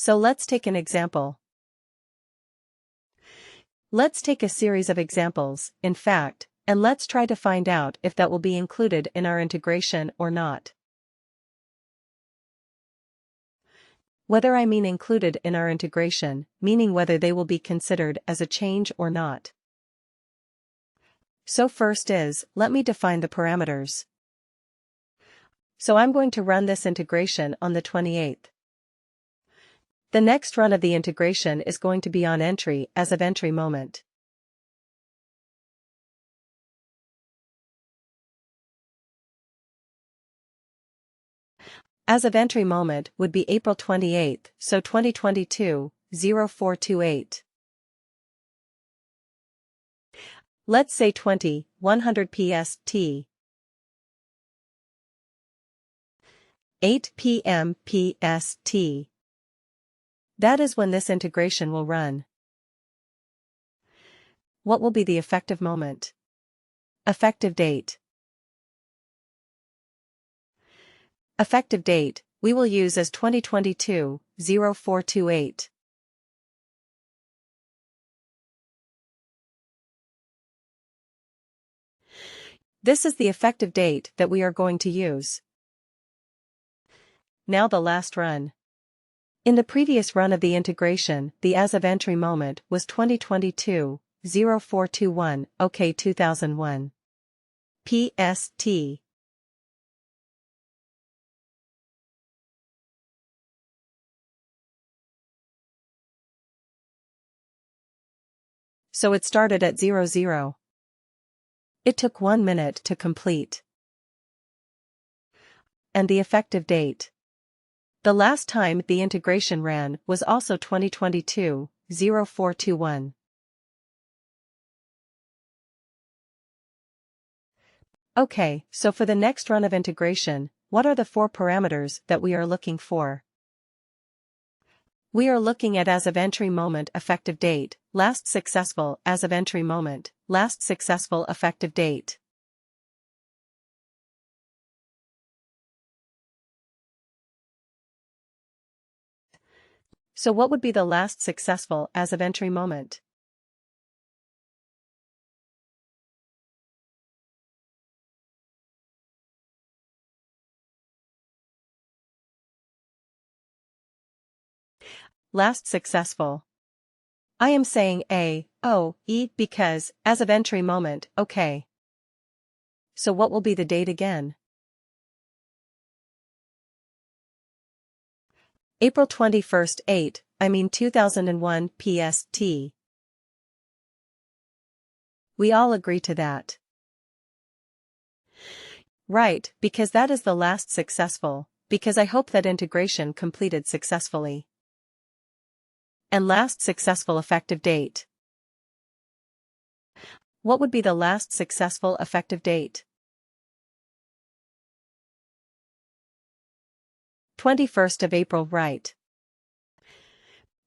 So let's take an example. Let's take a series of examples, in fact, and let's try to find out if that will be included in our integration or not. Whether I mean included in our integration, meaning whether they will be considered as a change or not. So first let me define the parameters. So I'm going to run this integration on the 28th. The next run of the integration is going to be on entry as of entry moment. As of entry moment would be April 28th, so 2022, 0428. Let's say 100 PST. 8 p.m. PST. That is when this integration will run. What will be the effective moment? Effective date. Effective date, we will use as 2022, 0428. This is the effective date that we are going to use. Now the last run. In the previous run of the integration, the as of entry moment was 2022, 0421, OK 2001. PST. So it started at 00. It took 1 minute to complete. And the effective date. The last time the integration ran was also 2022, 0421. Okay, so for the next run of integration, what are the 4 parameters that we are looking for? We are looking at as of entry moment effective date, last successful as of entry moment, last successful effective date. So what would be the last successful as of entry moment? Last successful. I am saying E because, as of entry moment, okay. So what will be the date again? April 21st 2001 PST. We all agree to that. Right, because that is the last successful, because I hope that integration completed successfully. And last successful effective date. What would be the last successful effective date? 21st of April, right?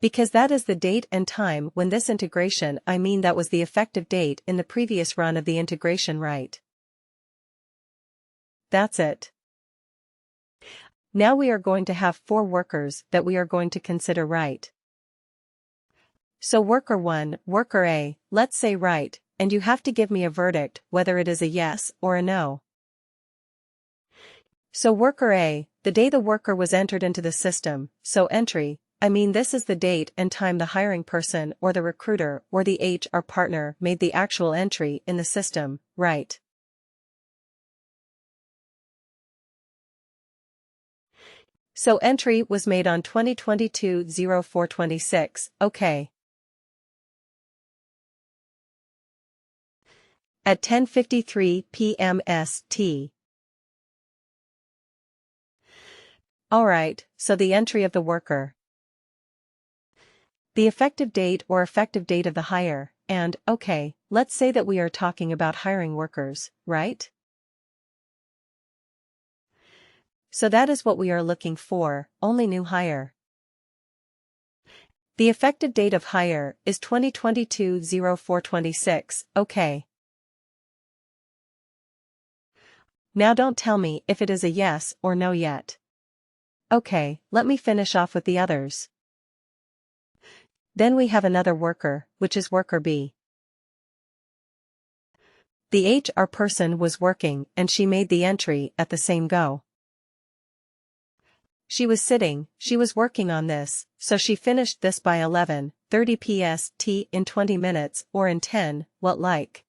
Because that is the date and time when this integration, that was the effective date in the previous run of the integration, right? That's it. Now we are going to have 4 workers that we are going to consider, right? So worker 1, worker A, let's say right, and you have to give me a verdict whether it is a yes or a no. So worker A, the day the worker was entered into the system, so entry, this is the date and time the hiring person or the recruiter or the HR partner made the actual entry in the system, right? So entry was made on 2022-0426, okay. At 10:53 p.m. ST. Alright, so the entry of the worker. The effective date or effective date of the hire, and, okay, let's say that we are talking about hiring workers, right? So that is what we are looking for, only new hire. The effective date of hire is 2022-0426, okay. Now don't tell me if it is a yes or no yet. Okay, let me finish off with the others. Then we have another worker, which is worker B. The HR person was working and she made the entry at the same go. She was sitting, she was working on this, so she finished this by 11:30 PST in 20 minutes or in 10, what like?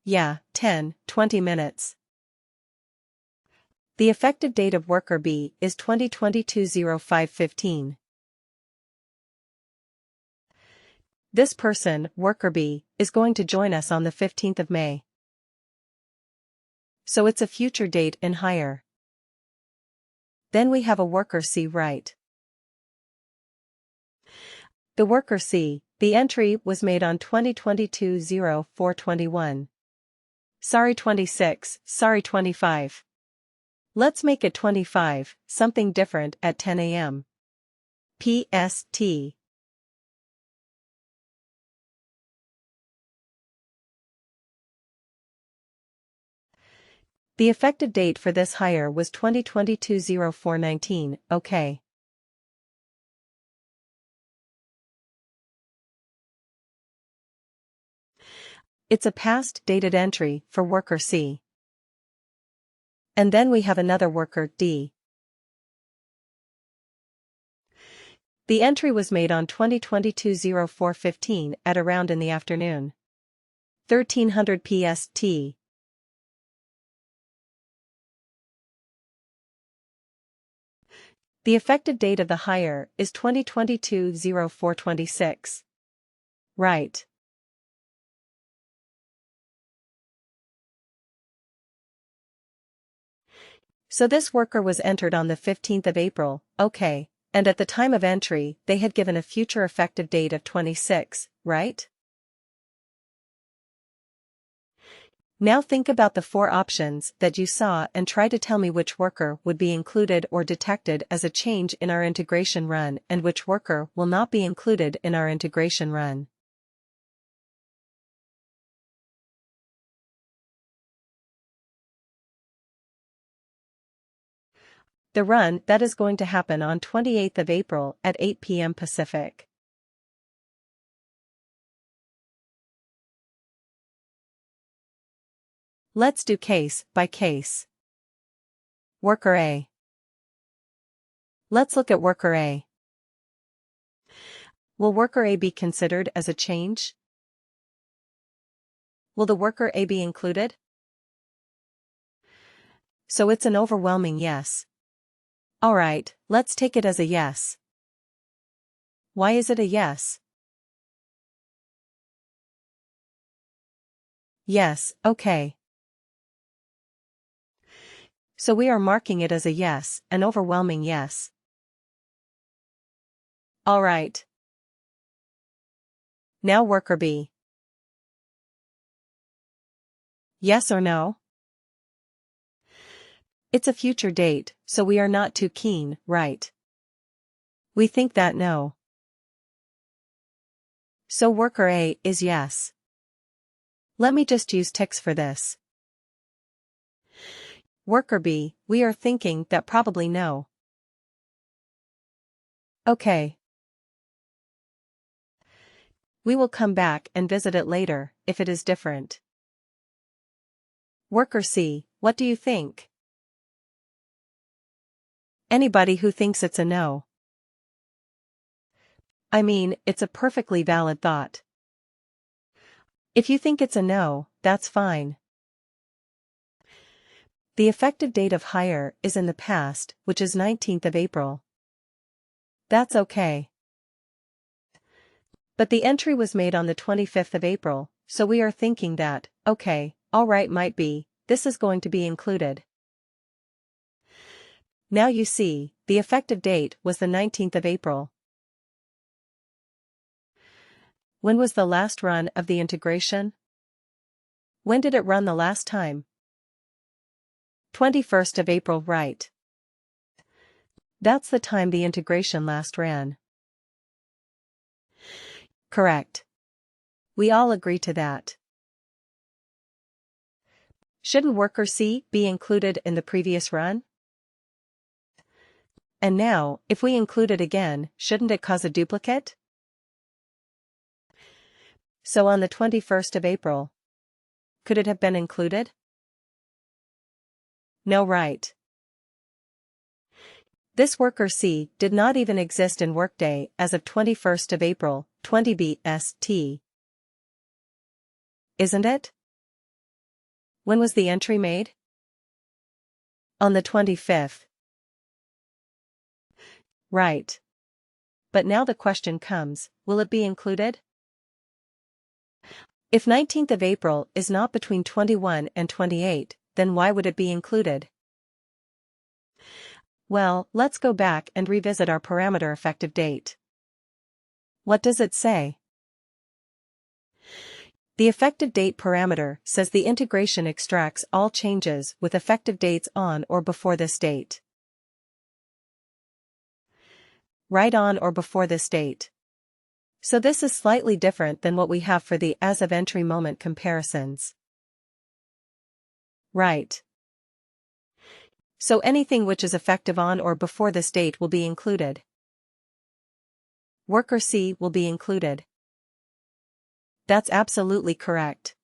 Yeah, 10, 20 minutes. The effective date of worker B is 2022-05-15. This person, worker B, is going to join us on the 15th of May. So it's a future date in hire. Then we have a worker C, right? The worker C, the entry was made on 2022-04-21. Sorry 26, sorry 25. Let's make it 25, something different at 10 a.m. PST. The effective date for this hire was 2022-04-19, okay. It's a past dated entry for worker C. And then we have another worker D. The entry was made on 2022-04-15 at around in the afternoon. 1300 PST. The effective date of the hire is 2022-04-26. Right. So this worker was entered on the 15th of April, okay, and at the time of entry they had given a future effective date of 26, right? Now think about the 4 options that you saw and try to tell me which worker would be included or detected as a change in our integration run and which worker will not be included in our integration run. The run that is going to happen on 28th of April at 8 p.m. Pacific. Let's do case by case. Worker A. Let's look at worker A. Will worker A be considered as a change? Will the worker A be included? So it's an overwhelming yes. Alright, let's take it as a yes. Why is it a yes? Yes, okay. So we are marking it as a yes, an overwhelming yes. Alright. Now worker B. Yes or no? It's a future date, so we are not too keen, right? We think that no. So worker A is yes. Let me just use ticks for this. Worker B, we are thinking that probably no. Okay. We will come back and visit it later, if it is different. Worker C, what do you think? Anybody who thinks it's a no. I mean, it's a perfectly valid thought. If you think it's a no, that's fine. The effective date of hire is in the past, which is 19th of April. That's okay. But the entry was made on the 25th of April, so we are thinking that, okay, alright might be, this is going to be included. Now you see, the effective date was the 19th of April. When was the last run of the integration? When did it run the last time? 21st of April, right? That's the time the integration last ran. Correct. We all agree to that. Shouldn't worker C be included in the previous run? And now, if we include it again, shouldn't it cause a duplicate? So on the 21st of April. Could it have been included? No, right. This worker C did not even exist in Workday as of 21st of April, 20 BST. Isn't it? When was the entry made? On the 25th. Right. But now the question comes, will it be included? If 19th of April is not between 21 and 28, then why would it be included? Well, let's go back and revisit our parameter effective date. What does it say? The effective date parameter says the integration extracts all changes with effective dates on or before this date. Right on or before this date. So this is slightly different than what we have for the as of entry moment comparisons. Right. So anything which is effective on or before this date will be included. Worker C will be included. That's absolutely correct.